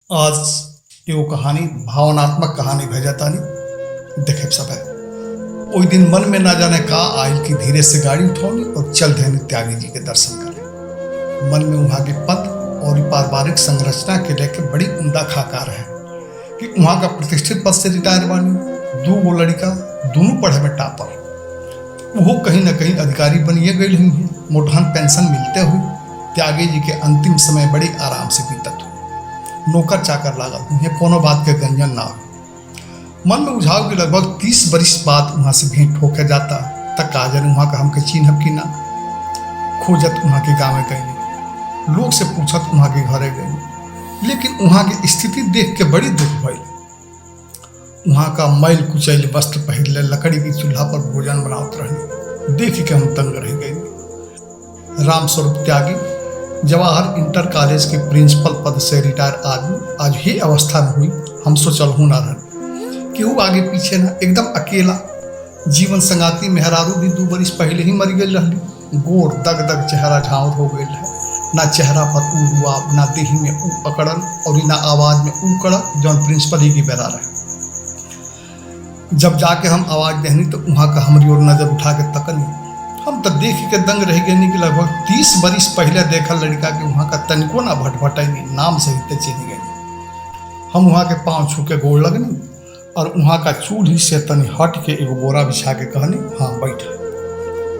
आज एगो कहानी भावनात्मक कहानी भेजतानी देखे सब है। ओई दिन मन में ना जाने का आयल कि धीरे से गाड़ी उठौनी और चल देनी त्यागी जी के दर्शन करे। मन में वहाँ के पद और पारिवारिक संरचना के लेके बड़ी उम्दा खाकार है कि वहाँ का प्रतिष्ठित पद से रिटायर बानी, दो गो लड़का दोनों पढ़े में टापर, वो कहीं ना कहीं अधिकारी बनिए गई हुई हैं। मोटहन पेंशन मिलते हुए त्यागी जी के अंतिम समय बड़ी आराम से बीतत हुई। नौकर चाकर लागल उन्हें कोनो बात के गंजन ना हो। मन में उझाव के लगभग 30 बरिस बाद वहाँ से भेंट होकर जाता तक काजन वहाँ का हमके चिन्हब की ना। खोजत वहाँ के गाँव गई, लोग से पूछत वहाँ के घरे गई, लेकिन वहाँ की स्थिति देख के बड़ी दुख भइल। वहाँ का मैल कुचैल वस्त्र पहले लकड़ी की चूल्हा पर भोजन बनावत रहनी देख के हम तंग रह गए। रामस्वरूप त्यागी जवाहर इंटर कॉलेज के प्रिंसिपल पद से रिटायर आदमी आज ही अवस्था में हुई। हम सोचल हूँ ना रहन केहू आगे पीछे ना, एकदम अकेला। जीवन संगाती मेहरारू भी 2 बरिस पहले ही मर गई रहली। गोर दग दग चेहरा झाँवर हो गई है, ना चेहरा पर ऊ रुआब, ना देही में ऊ अकड़न और ना आवाज में ऊ कड़क जौन प्रिंसिपल ही की बेरा रहे। जब जाके हम आवाज देहनी तो वहाँ का हमारी ओर नजर उठा के तकनी। हम तो देख के दंग रह गए कि लगभग 30 बरिस पहले देखल लड़का के वहाँ का तनिको ना भटभटैनी, नाम सहित चिन्ह गई। हम वहाँ के पाँव छू के गोड़ लगनी और वहाँ का चूल्ही से तनी हट के एगो बोरा बिछा के कहनी हाँ बैठ।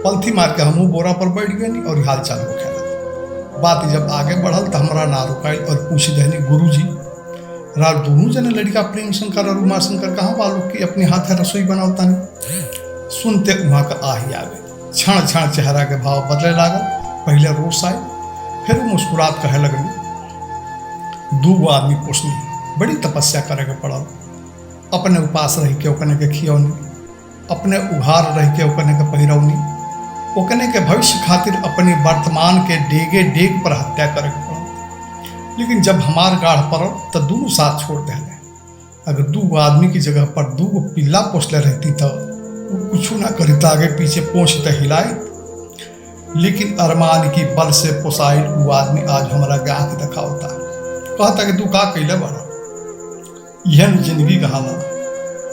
पलथी मार के हमू बोरा पर बैठ गए और हाल चाल हो खेला। बात जब आगे बढ़ल तो हमारा ना रुकाइल और पूछ दहनी गुरु जी रात दोनों जने लड़का प्रेम शंकर और उमा शंकर कहाँ बालू की अपने हाथ रसोई बनावता नहीं। सुनते वहाँ का आही आ गई। क्षण क्षण चेहरा के भाव बदले लागल। पहले रोष आए, फिर वो मुस्कुरात कहे लगनी। 2 आदमी पोसनी, बड़ी तपस्या करे के पड़ल। अपने उपास रह के ओकने के खियौनी, अपने उघार रह के ओकने के पहिरौनी, ओकने के भविष्य खातिर अपनी वर्तमान के डेगे डेग पर हत्या करे के पड़ल। लेकिन जब हमार गाढ़ पड़ल तो दोनों साथ छोड़ देले। अगर 2 आदमी की जगह पर 2 पिल्ला पोसले रहती तो कुछ ना करी तो आगे पीछे पोंछ तो हिलाई। लेकिन अरमान की बल से पोसाइल वो आदमी आज हमारा गाँव के दिखावता कहता कि तू का कैले बड़ा। यह जिंदगी कहाला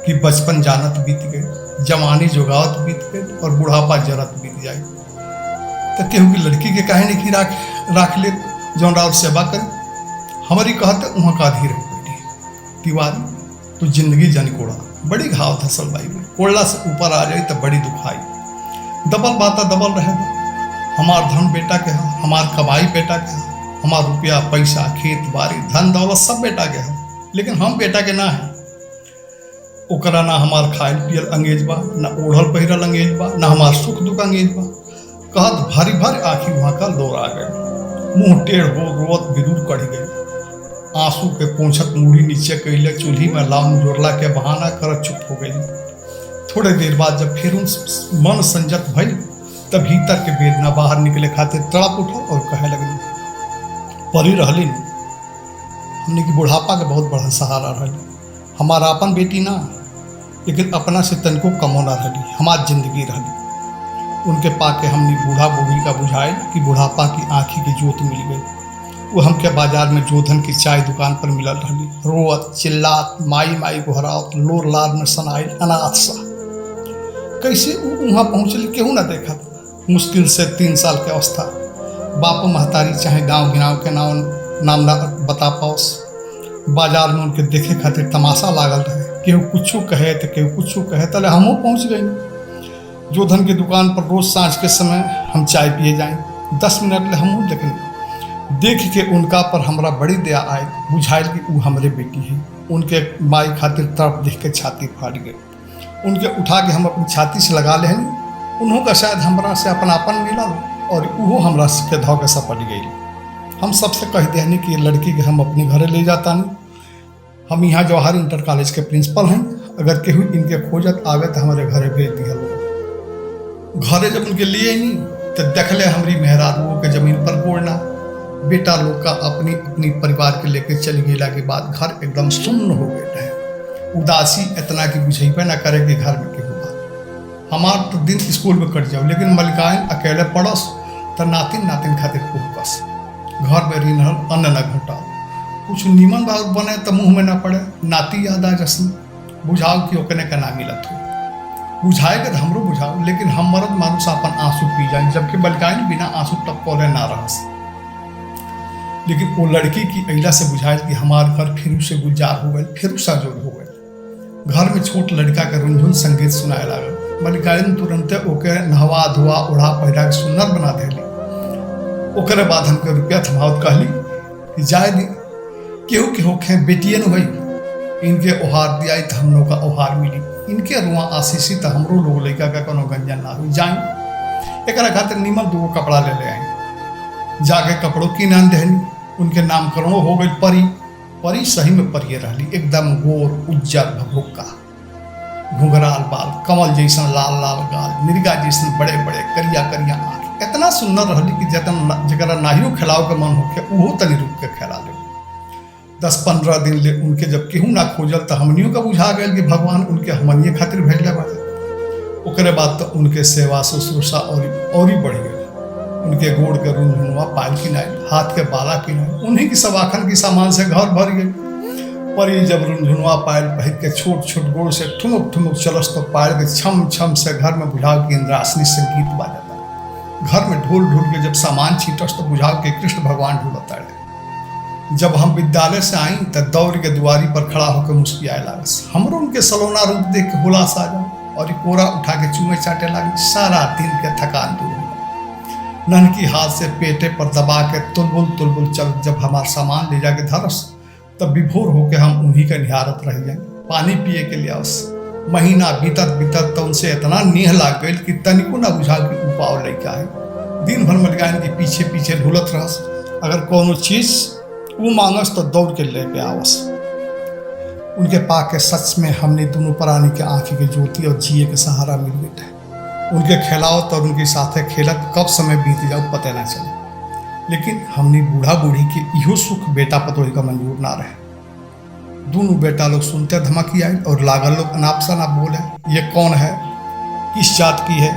कि बचपन जानत बीत गई, जवानी जोगावत बीत गई और बुढ़ापा जरत बीत जाए। तो केहू की लड़की के काहे नहीं राख ले जौन राउर सेवा करे। हमारी कहते वहाँ का अधीर हो गई। तिवारी तू जिंदगी जन कोड़ा, बड़ी घाव धसल बाई में, कोड़ला से ऊपर आ जाए तो बड़ी दुखाई। दबल बाता दबल रहे। हमार धन बेटा के है, हमार कमाई बेटा के है, हमार रुपया पैसा खेत बाड़ी धन दौलत सब बेटा के है, लेकिन हम बेटा के ना है। ओकरा ना हमार खायल पियल अंगेज बा, ना ओढ़ल पहिरल अंगेज बा, ना हमार सुख दुख अंगेज बा। कहत भारी भारी आँखी वहाँ का लोर आ गए, मुँह टेढ़ हो रोवत विदुर कढ़ गए। आंसू के पोंछत मुड़ी नीचे कैले, चूल्ही में लाउन जोड़ला के बहाना कर चुप हो गई। थोड़े देर बाद जब फिर मन संजत भइल तब भीतर के वेदना बाहर निकले खातिर तड़प उठल और कहे लगली परी रहली न हमने की बुढ़ापा के बहुत बड़ा सहारा रहली। हमारा अपन बेटी ना, लेकिन अपना से तनको कमो ना रहली, हमार जिंदगी रहली। उनके पाके हमने बूढ़ा बूढ़ी का बुझाइल कि बुढ़ापा की आँखी की जोत मिल गई। वो हमके बाजार में जोधन की चाय दुकान पर मिलल रही। रोअत चिल्लात माई माई गोहरावत लोर लार में सनाइल अनाथ सा। कैसे वो वहाँ पहुँचली केहू ना देखा। मुश्किल से 3 साल के अवस्था। बापो महतारी चाहे गांव गिनाव के नाम ना बता पाओस। बाजार में उनके देखे खातिर तमाशा लागल रहे। केहू कुछ कहे तो केहू कुछ कहे, तले हमहू पहुँच गई। जोधन की दुकान पर रोज सांझ के समय हम चाय पिए जाए। 10 मिनट ले हमहू देखनी। देख के उनका पर हमरा बड़ी दया आए, बुझाइल कि वो हमरे बेटी है। उनके माई खातिर तड़प देख के छाती फाट गई। उनके उठा के हम अपनी छाती से लगा ले। उन्हों का शायद हमरा से अपनापन मिला और वो हमरा के धौ के सपट गई। हम सबसे कह देनी कि ये लड़की के हम अपने घरे ले जाता नहीं। हम यहाँ जवाहर इंटर कॉलेज के प्रिंसिपल हैं, अगर केहू इनके खोजत आवे तो हमारे घरे भेज दिया लोग। घरे जब उनके लिए नहीं तो देख ले हमारी मेहरारूओं के जमीन पर गोड़ना। बेटा लोग का अपनी अपनी परिवार के लेके चली गेला के बाद घर एकदम सुन्न हो गए है। उदासी इतना कि बुझेबे ना करे कि घर में केहू बा। हमार तो दिन स्कूल में कट जाओ, लेकिन मलिकाइन अकेले पड़स तो नातिन नातिन खातिर कुहकस। घर में रिनहल अन्न न घटा, कुछ नीमन बात बने तो मुंह में ना पड़े, नाती याद आ जसन बुझाओ कि ओकने का ना मिलत हो। बुझाएगा तो हमरो बुझाओ, लेकिन हम मर्द मानुष अपन आंसू पी जाए, जबकि बलकाइन बिना आंसू तब पौधे ना रह। लेकिन वो लड़की की अहिला से बुझाए कि हमार घर फिर से गुलजार हो गए, फिर साजोर हो गए। घर में छोट लड़का के रुंझुन संगीत सुनाए लागल। मलिकाइन तुरंते ओके नहवा धोआ ओढ़ा पहिरा के सुंदर बना देली। ओकरे बाद हमके रुपया थमावत कहली कि जाए दी केहू के होखे बेटियन हुई, इनके ओहार दिया तो हम लोग का ओहार मिली, इनके रुआ आशीषी तो हमरो लोग लड़का का कोनो गंजन ना हुई। जाए एक खातिर नीमन दूगो कपड़ा ले आई, जाके कपड़ों की नाम दहनी। उनके नामकरणों हो गई परी। परी सही में परिये रहली, एकदम गोर उज्जर भभुक्का, घुंघराल बाल, कमल जैसन लाल लाल गाल, मिर्गा जैसन बड़े बड़े करिया करिया आँख। इतना सुंदर रहली कि जरा नाहियो खिलाओ के मन होके उहो तनी रुक के खिला ले। 10-15 दिन ले उनके जब केहू ना खोजल तो हमनियों का बुझा गया कि भगवान उनके हमनिये खातिर भेजले बाड़े। ओकरे बाद तो उनके सेवा शुश्रूषा और ही बढ़ गई। उनके गोड़ के रुंझुनवा पायल किनाई, हाथ के बाला किनाई, उन्हीं की सवाखन की सामान से घर भर गई। परी जब रुंझुनवा पायल पहिर के छोट छोट गोड़ से ठुमुक ठुमुक चलस तो पायल के छम छम से घर में बुझाव की इंद्रासनी संगीत बाजता। घर में ढोल ढोल के जब सामान छीटस तो बुझाव के कृष्ण भगवान ढूंढता है। जब हम विद्यालय से आई तब दौड़ के दुआरी पर खड़ा होकर मुस्कियाए लागस। हमरो उनके सलोना रूप देख के हुलास आ जाओ और कोरा उठा के चूमे चाटे लगी। सारा दिन के थकान दूर हो, ननकी हाथ से पेटे पर दबा के तुलबुल चल। जब हमारा सामान ले जाके धरस तब विभोर होके हम उन्हीं के निहारत रह जाए। पानी पिए के लिए आवस। महीना बीतत तो उनसे इतना नेह लाग गई कि तनिको ना बुझा कि उपाव लेके आए। दिन भर मलिकाइन के पीछे पीछे ढुलत रहस। अगर कोनो चीज वो मांगस तो दौड़ के लेके आवस। उनके पाक के सच में हमने दोनों प्राणी के आंखी के ज्योति और जिए के सहारा मिल गए। उनके खिलावत और उनके साथे खेलत कब समय बीत जाओ पता ना चले। लेकिन हमने बूढ़ा बूढ़ी के इहो सुख बेटा पतोही का मंजूर ना रहे। दोनों बेटा लोग सुनते धमकी आई और लागल लोग अनाप शनाप बोले, ये कौन है, किस जात की है,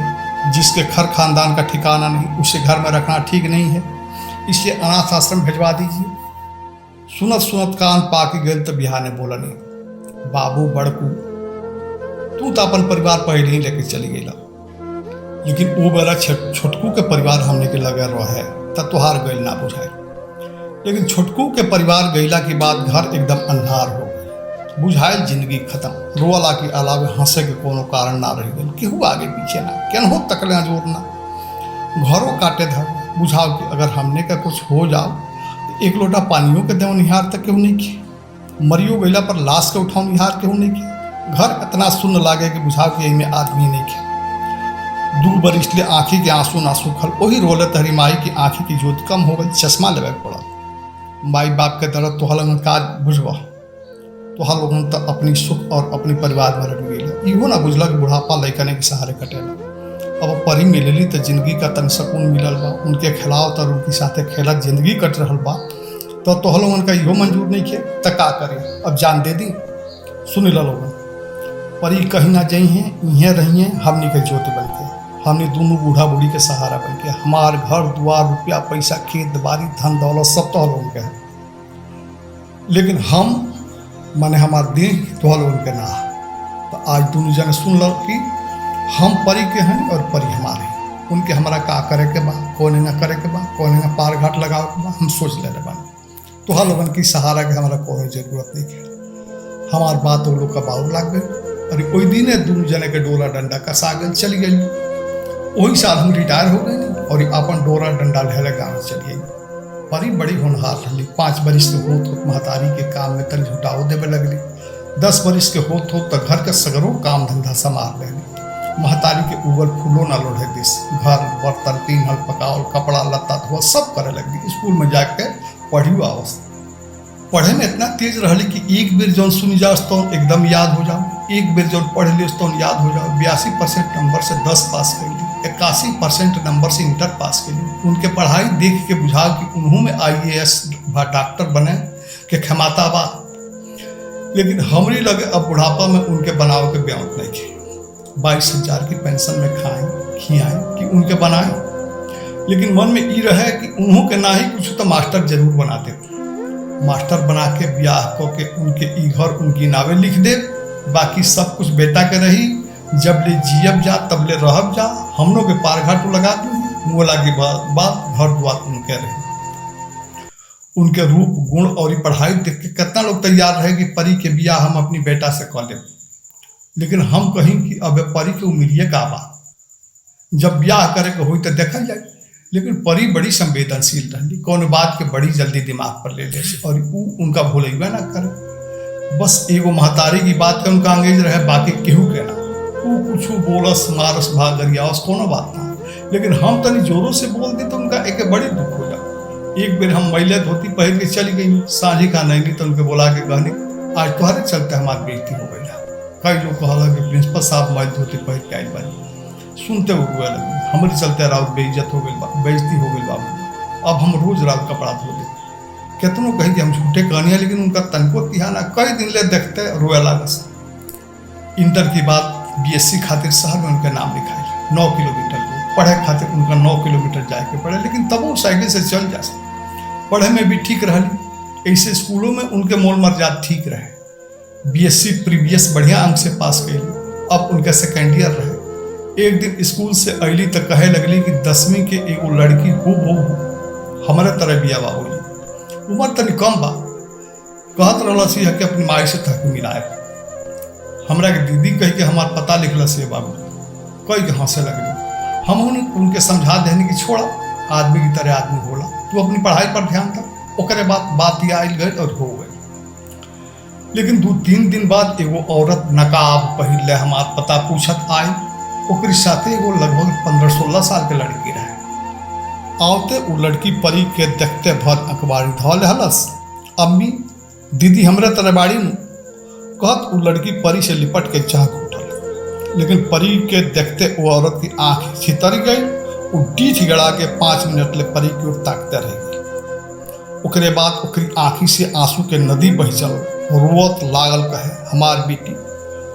जिसके घर खानदान का ठिकाना नहीं, उसे घर में रखना ठीक नहीं है, इसे अनाथ आश्रम भिजवा दीजिए। सुनत सुनत कान पाके गए तो बिहार ने बोला नहीं, बाबू बड़कू तू तो अपन परिवार पहले ही लेके चली गई, लेकिन वो बेरा छोटकू के परिवार हमने के लगे रहे तब तुहार गैल ना बुझाए। लेकिन छोटकू के परिवार गैला के बाद घर एकदम अंधार हो गए। बुझाए जिंदगी खत्म। रोअला के अलावे हंसे के कोनो कारण ना रह गए। केहू आगे पीछे ना, केनहो तकले जोर ना, घरों काटे धर। बुझाओ कि अगर हमने का कुछ हो जाओ तो एक लोटा पानियों के देव निहार तक केहू नहीं किए। मरियो गैला पर लाश के उठाओ निहार केहू नहीं किए। घर इतना सुन्न लागे कि बुझाओ कि इनमें आदमी नहीं किए। 2 बरिस ले आँखी के आंसू ना सूखल। वही रोले तहरी माई की आँखी की ज्योति कम हो गई। चश्मा लेवे पड़ा। माई बाप के तरह तोहर लोगन काज बुझबा, तोहर लोगन तो अपनी सुख और अपनी परिवार में रह गई। इहो ना बुझला कि बुढ़ापा लैकने के सहारे कटेला। अब परी मिलली तो जिंदगी का तन सकून मिलल बा। उनके खिलाव तो उनके साथे खेलत जिंदगी कट रहल बा। तो तोहर लोगन का इहो मंजूर नहीं किए तो का करे। अब जान दे दी। सुन ला लोगन, परी कहीं ना जाई हैं, इहें रही हैं हमनी के ज्योति बन के। हमने दोनों बूढ़ा बूढ़ी के सहारा बन के। हमार घर द्वार रुपया पैसा खेत बाड़ी धन दौलत सब तो लोगों के है, लेकिन हम माने हमार देह तो लोगों के ना। तो आज दोनों जने सुन लो कि हम परी के हैं और परी हमारे हैं। उनके हमारा का करे के बा, कौन ना करे के बा, कौन ना पार घाट लगाओ के बा, हम सोच ले रहे बानी। तो लोगन की सहारा के हमारा कोई जरूरत नहीं है। हमार बात वो लोग का बाउर लाग गई और कोई दिन दोनों जने के डोरा डंडा कसा गल चली गई। वही साल हम रिटायर हो गए और अपन डोरा डंडा लहले गाँव चलिए। परी बड़ी होनहार रही। 5 बरिस के होत महतारी के काम में तन झुटाओ देवे लगली। 10 बरिस के होत तो घर के सगरों काम धंधा संभाल लेली। महतारी के उगल फूलो ना लोढ़े दिस। घर बर्तन पीनल पकावल कपड़ा लत्ता धोआ सब करे लगली। स्कूल में जाके पढ़ियो आवस। पढ़े में इतना तेज रहली कि एक बेर जौन सुनी जाओ तो एकदम याद हो जाओ। एक बेर जौन पढ़ लियो तो याद हो जाओ। 82% नंबर से 10 पास कर ली। 81% नंबर से इंटर पास के लिए। उनके पढ़ाई देख के बुझाओ कि उन्हों में IAS डॉक्टर बने के क्षमता बा। लेकिन हमरी लगे अब बुढ़ापा में उनके बनाव के ब्याह नहीं थे। 22,000 की पेंशन में खाएं खियाएं कि उनके बनाएं। लेकिन मन में ये रहे कि उन्हों के ना ही कुछ तो मास्टर जरूर बनाते। मास्टर बना के ब्याह को के उनके ई घर उनकी नावे लिख दे, बाकी सब कुछ बेटा के रही, जब ले जियब जा तब ले रहब जा, हम लोग के पार घाटू लगा दी, बोला के बाद घर दुआर उनके रही। उनके रूप गुण और पढ़ाई देख के कितना लोग तैयार रहे कि परी के ब्याह हम अपनी बेटा से कर ले, लेकिन हम कहीं कि अब परी के उम्मीद का बा, जब ब्याह करे के हुई तो देखा जाए। लेकिन परी बड़ी संवेदनशील रही, कौन बात के बड़ी जल्दी दिमाग पर ले ले और उनका भूलैबे ना करे। बस एगो महतारी की बात के उनका अंगेज रहे, बाकी केहू के ना। वो कुछ बोलस मारस भागरियास कोनो बात ना, लेकिन हम तनी जोरों से बोल दी तो उनका एक बड़ी दुख हो जाए। एक बेर हम मैले धोती पहन के चली गई, साझी का नहीं तो उनके बोला के कहनी आज तुम्हारे चलते हमारी बेइज्जती हो गई। कई लोग कहला कि प्रिंसिपल साहब मैले धोती पहन के आई बारी, सुनते हुए रोए लगे, हमारे चलते राउत बेइज्जत हो गई, बेइज्जती हो गई बाबू, अब हम रोज रात कपड़ा धो दे। कितनों कही कि हम झूठे कहनी है, लेकिन उनका तनको तिहाना कई दिन ले देखते रोए लागस। इंटर की बात बीएससी खातिर शहर में उनका नाम लिखाई, 9 किलोमीटर दूर पढ़े खातिर उनका 9 किलोमीटर जाए के पड़े, लेकिन तब वो साइकिल से चल जा सकते, पढ़े में भी ठीक रही। ऐसे स्कूलों में उनके मोल मर्यादा ठीक रहे। बीएससी प्रीवियस बढ़िया अंक से पास कैली, अब उनका सेकेंड ईयर रहे। एक दिन स्कूल से अली तो कहे लगली कि 10वीं के एगो लड़की हूबहू हमारे तरह बियाह हुई, उम्र तनी कम बा, कहत रहला सी कि अपनी माई से तक मिलाए। हमरा के दीदी कह के हमार पता लिखला से बाबू कह के हंसे लगली। हम उनके समझा देने की छोड़ा, आदमी की तरह आदमी होला, तू अपनी पढ़ाई पर ध्यान था। ओकरे बाद बात यह आयल गई और हो गई। लेकिन 2-3 दिन बाद एगो औरत नकाब पहिरले हमार पता पूछत आई, ओकरी साथे एगो लगभग 15-16 साल के लड़की रहे। आवते वो लड़की परी के देखते भर अखबारी धौल हलस, अम्मी दीदी हमरे तरह बाड़ी नु, कहत वो लड़की परी से लिपट के चाक उठल। लेकिन परी के देखते वो औरत की आंख छितर गई, वो डीठ गड़ा के 5 मिनट ले परी की ओर ताकते रह गई। ओकरे बाद ओकरी आंखी से आंसू के नदी बह चल, रोवत लागल कहे हमार बेटी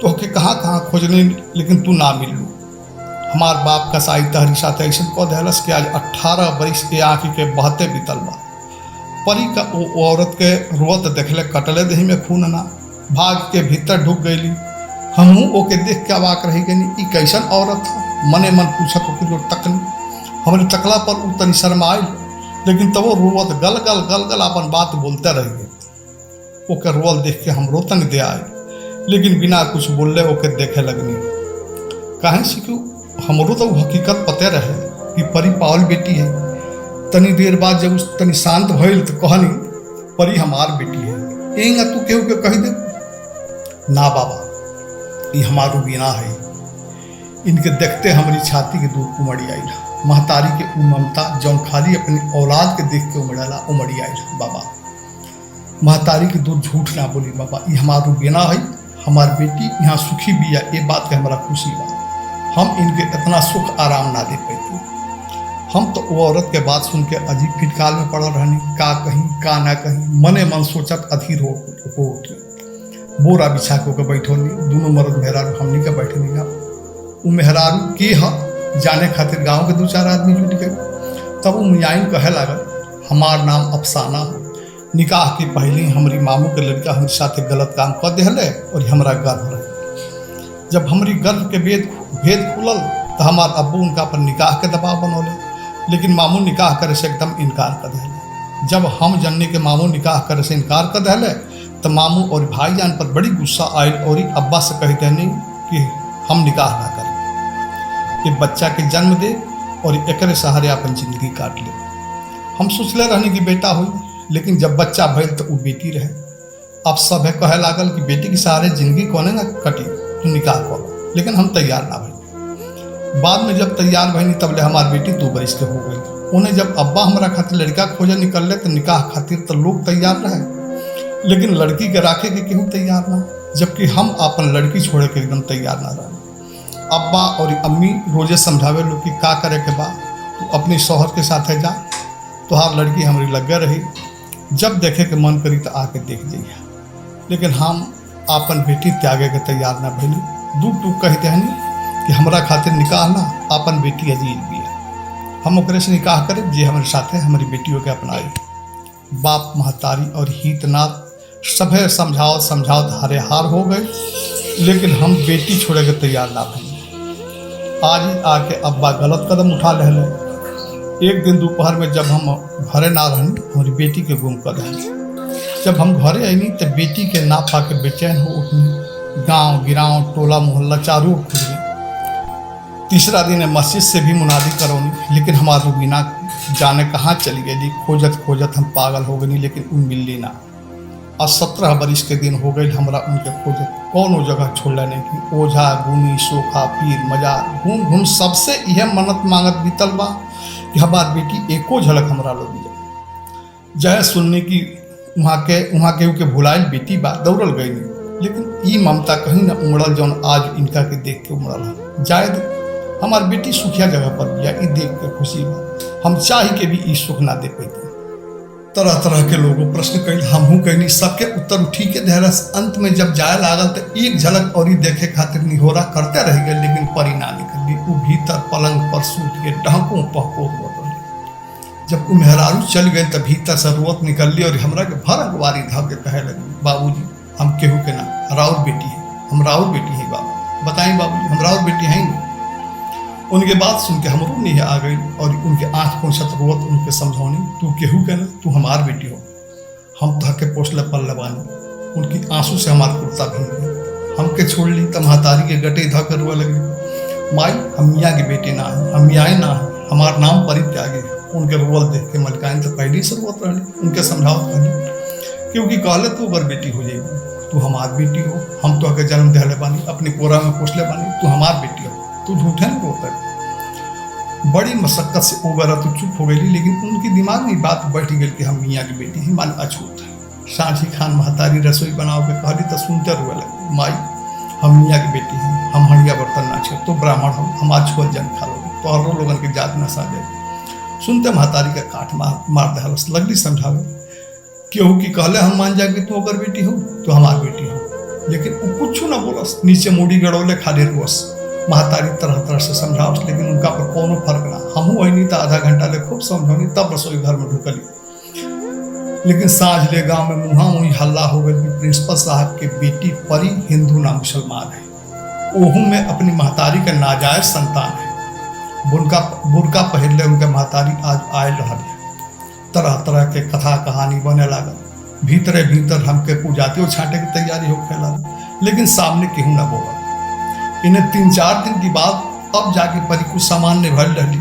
तो के कहाँ खोजने, लेकिन तू ना मिलू। हमार बाप का साई तहरी साथ ऐसा कह दहलस कि आज 18 बरिस के आँखी के बहते बीतल बा। परी का वो औरत के रोवत देखले कटले दही में खून ना, भाग के भीतर ढुक गईली। हमहू ओके देख के अवाक रही गई, ई कैसन औरत है, मने मन पूछत ओकरी तकनी। हमारे तकला पर उ तनी शर्माइल, लेकिन तब वो रोवत गल गल अपन बात बोलते रह गए। ओके रोवल देख के हमरो तन दे आए, लेकिन बिना कुछ बोलले ओके देखे लगनी। काहे से क्यों हमरो तो हकीकत पते रहे कि परी पावल बेटी है। तनी देर बाद जब उस तनी शांत भइल तो कहनी परी हमार बेटी है, एंगा तू केहू के कही दे ना बाबा ये हमारो बिना है। इनके देखते हमारी छाती के दूर उमड़ी आई, महतारी के उ ममता जौन खाली अपनी औलाद के देख के उमड़ला उमड़ी आई। बाबा महतारी के दूर झूठ ना बोली बाबा, ये हमारो बिना है, हमार बेटी यहाँ सुखी बिया, ये बात के हमारा खुशी बा। हम इनके इतना सुख आराम ना दे पाते। हम तो वो औरत के बात सुन के अजीब फिटकाल में पड़ल रहनी, का कहीं का ना कहीं, मने मन सोचत अधीर हो उठी। बोरा बिछा के बैठोनी, दोनों मर्द मेहरारू हमनी के बैठे नहीं। वो मेहरारू के ह जाने खातिर गांव के 2-4 आदमी जुट गए। तब वो मियाइन कहे लागल हमार नाम अफसाना, निकाह के पहले हमारी मामू के लड़का हमारे साथ गलत काम कर दिले और हमारा गर्भ रहे। जब हमारी गर्भ के भेद खुलल तो हमार अब्बू उनका पर निकाह के दबाव बनौले, लेकिन मामू निकाह करे से एकदम इनकार कर दिले। जब हम जनने के मामू निकाह करे से इनकार कर दिले तो मामू और भाईजान पर बड़ी गुस्सा आयल और अब्बा से कहते नहीं कि हम निकाह ना करें, ये बच्चा के जन्म दे और एकरे सहारे अपन जिंदगी काट ले। हम सोचले रहने की बेटा हुई, लेकिन जब बच्चा भइल तो वो बेटी रहे। अब सब है कहे लागल कि बेटी के सहारे जिंदगी कोने ना कटी, तू निकाह कर, लेकिन हम तैयार ना भइल। बाद में जब तैयार भइनी तब ले हमार बेटी 2 बरिस के हो गई। उन्हें जब अब्बा हमारा खातिर लड़का खोजे निकलले तो निकाह खातिर तो लोग तैयार रहे, लेकिन लड़की के राखे के केहू तैयार ना, जबकि हम अपन लड़की छोड़े के एकदम तैयार ना रहे। अब्बा और अम्मी रोजे समझावे लोग कि का करे के बा, तू अपनी शौहर के साथ जा, तुहार लड़की हमारी लगे रही, जब देखे के मन करी तो आके देख जाइए। लेकिन हम अपन बेटी त्यागे के तैयार ना भइली। दूर कहते हैं कि हमरा खातिर निकाह ना, अपन बेटी अजीज भी है, हम ओकरे से निकाह करें जे हमारे साथ है, हमारी बेटियों के अपनाई। बाप महतारी और हितनाथ सभे समझाओ समझाओ हारे हार हो गए, लेकिन हम बेटी छोड़े के तैयार ना भइल। आज ही आके अब्बा गलत कदम उठा ले। एक दिन दोपहर में जब हम घरे ना रहनी, हमारी बेटी के गुम कर रहे। जब हम घरे आईनी तो बेटी के ना पा के बेचैन हो उठनी। गांव गिराव टोला मोहल्ला चारों खुल गई। तीसरा दिन मस्जिद से भी मुनादी करौनी, लेकिन हमारी रूबीना जाने कहाँ चली गई। खोजत खोजत हम पागल हो गई, लेकिन उन मिलली ना। आज 17 बरिस के दिन हो गए हमरा उनके खोजत, कौनो जगह छोड़ला नहीं कि ओझा गुनी सोखा पीर मजार घूम घूम सबसे यह मन्नत मांगत बीतल बा कि हमार बेटी एको झलक हमरा लोग जय सुनने की वहाँ के भुलाइल बेटी बा दौड़ल गई नहीं। लेकिन ई ममता कहीं ना उमड़ल जौन आज इनका के देख के उमड़ल है। जायद हमार बेटी सुखिया जगह पर बिया, ई देख के खुशी बा। हम चाह के भी ई सुख ना दे पैते। तरह तरह के लोगों प्रश्न कैल, हमहू कहनी, सबके उत्तर उठी के धैरस। अंत में जब जाए लागल तो एक झलक और ही देखे खातिर निहोरा करते रह गए, लेकिन परी ना निकली। उ भीतर पलंग पर सूत के डहकों पहको हुआ। जब उ मेहरारू चल गए तब भीतर से रोत निकलली और हमरा के भर वारी धा के कहे लगी, बाबूजी हम केहू के ना राउर बेटी है, हम राउर बेटी है बाबू, बताई बाबूजी हम राउर बेटी हैं। उनके बात सुन के हमरो नहीं आ गई और उनके आँख पोंछत रोत उनके समझौनी, तू केहू के ना, तू हमार बेटी हो, हम तह के पोसले पल बानी। उनकी आंसू से हमार कुर्ता भीग गई। हमके छोड़ ली तब महतारी के गटे धा कर रोए लगी, माई हम मियाँ के बेटे ना है, हम मियाँ ना है, हमार नाम परित्यागी है। उनके रोल देख के मलिकाइन तो पहले ही से रोत रही, उनके समझावत रही, क्योंकि कहले तू अगर बेटी हो जाएगी, तू हमार बेटी हो, हम तो आके जन्म दहले बानी, अपने कोरा में पोसले बानी, तू हमार बेटी हो, तू झूठे नहीं रोता। बड़ी मशक्कत से ओबरा तो चुप हो गई, लेकिन उनके दिमाग में बात बैठ गई कि हम मियाँ की बेटी हैं, मान अछूत है। सांझी खान महतारी रसोई बनाओ के कहली तो सुनते रोए लगे, माई हम मियाँ की बेटी हैं, हम हड़िया बर्तन ना छो, तो ब्राह्मण हो, हमार छोल जन खा लो, तो और लोगन के जात न सा जाए। सुनते महतारी का काट मार दहलस। लगली समझावे, केहू की कहले हम मान जाए तू अगर बेटी हो, तो हमार बेटी हो, लेकिन वो कुछ ना बोलस, नीचे मुड़ी गड़ौले खाली रोस। महतारी तरह तरह से समझावस, लेकिन उनका पर कोनो फर्क ना। हमहू वही तो आधा घंटा ले खूब समझौनी, तब रसोई घर में ढुकली। लेकिन साँझ ले गाँव में मुँहा मुँही हल्ला हो गई कि प्रिंसिपल साहब के बेटी परी हिंदू ना मुसलमान है, ओहू में अपनी महतारी का नाजायज संतान है। बुरका पहले उनके महतारी आज आयल रहा। तरह तरह के कथा कहानी बने लागल। भीतरे भीतर हमके पूजातियों छांटे की तैयारी हो खेला, लेकिन सामने केहू ना बोला। इन्हें 3-4 दिन की बाद अब जाके परी कुछ सामान्य भर रही,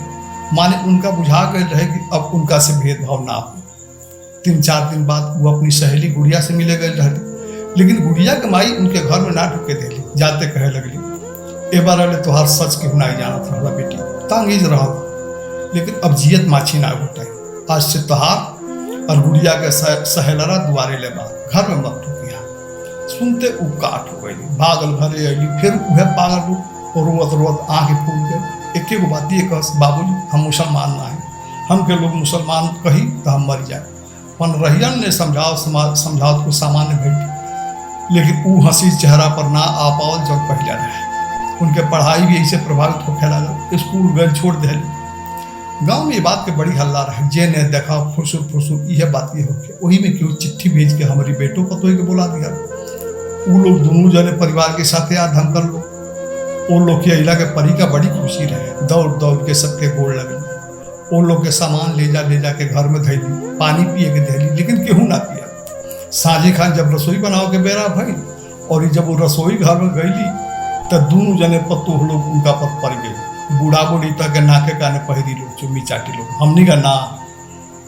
माने उनका बुझा गए रहे कि अब उनका से भेदभाव ना हो। 3-4 दिन बाद वो अपनी सहेली गुड़िया से मिले गए रही, लेकिन गुड़िया के माई उनके घर में ना ढुके देली। जाते कहे लगली, ए बार अरे तोहार सच के हुनाई जानत रहा बेटी, तांगीज रहा, लेकिन अब जियत माछी ना घुटाई। आज से तोहार और गुड़िया के सहेलरा दुआरे ले बा, घर में मत ढुकिया। सुनते उ काट हो गई, भागल घरे अली। फिर उहे पागल और रोवत रोवत आँखें फूल गए। एक एगो बात ये कह, बाबूजी हम मुसलमान ना है, हम के लोग मुसलमान कही तो हम मर जाए। पन रहियन ने समझावत को सामान्य भेटी, लेकिन उ हंसी चेहरा पर ना आ पावल जब पहले रहे। उनके पढ़ाई भी ऐसे प्रभावित होखे लगा, स्कूल गए छोड़ दे। गाँव में ये बात के बड़ी हल्ला रहे, जे ने देखा फुसुर फुसुर यह बात ये होके। वही में क्यों चिट्ठी भेज के हमारी बेटों को तो के बोला दिया। वो लोग दोनों जने परिवार के साथ याद हम कर लो। वो लोग के अहिला के परी का बड़ी खुशी रहे, दौड़ दौड़ के सबके गोड़ लगे। वो लोग के सामान ले जा के घर में धैली, पानी पिए के धैली, लेकिन केहू ना पिया। साझी खान जब रसोई बनाओ के बेरा भाई, और जब वो रसोई घर में गईली तो दोनों जने पत्तों लोग उनका पर पड़ गए। बूढ़ा बूढ़ी तक नाके काने पहरी लोग, चुम्मी चाटी लोग। हमनी का ना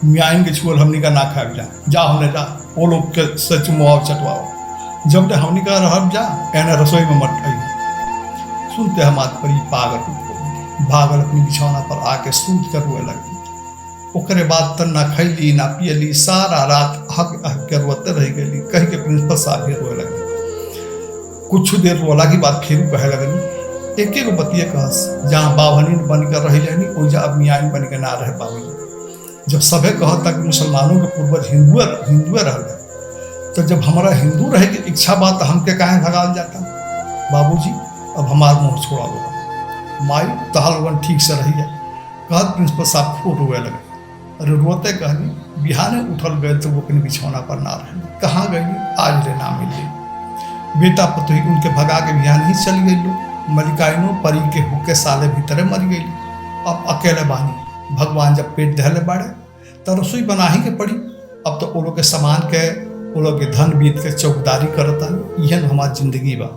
मियाइन के छुअल, हमनी का ना खाए जा हमने जा, वो लोग के से चुमवाओ चटवाओ। जब ने हमनी का रह जा एने रसोई में मत आई। सुनते हमारे परी पागल भागल अपनी बिछौना पर आके सूत कर रोए लगी। ओकरे बाद तन ना खैली ना पियली, सारा रात हक हक के रोते रह गई। कह के प्रिंसिपल साहब भी रोए लगे। कुछ देर रोला की बात फिर कहे लगनी, एक एक बतिये कहस, जहाँ बाभनीन बन कर रही लेनी ओजा अब मियाइन बन के ना रह पावी। जब सभे कहता कि मुसलमानों के पूर्वज हिंदुए रह गए, तो जब हमारा हिंदू रहे की इच्छा बात हमके काहे भगाल जाता। बाबूजी अब हमार मुँह छोड़ा लो, माई तहा लोगन ठीक से रही है। कहत प्रिंसिपल साहब खूब रोए लगे। रोते कहली बिहाने उठल गए तो वो अपने बिछौना पर ना रहे, कहाँ गई आज ले ना मिली। बेटा पतोही उनके भगा के बिहान ही चल गई लो। मलिकाइनो परी के हुक्के साले भीतरे मर गई। अब अकेले बानी, भगवान जब पेट दहले बाड़े तो रसोई बना ही के पड़ी। अब तो वो लोग के सामान के, वो लोग के धन बीत के चौकदारी करता, यह हमारी जिंदगी बा।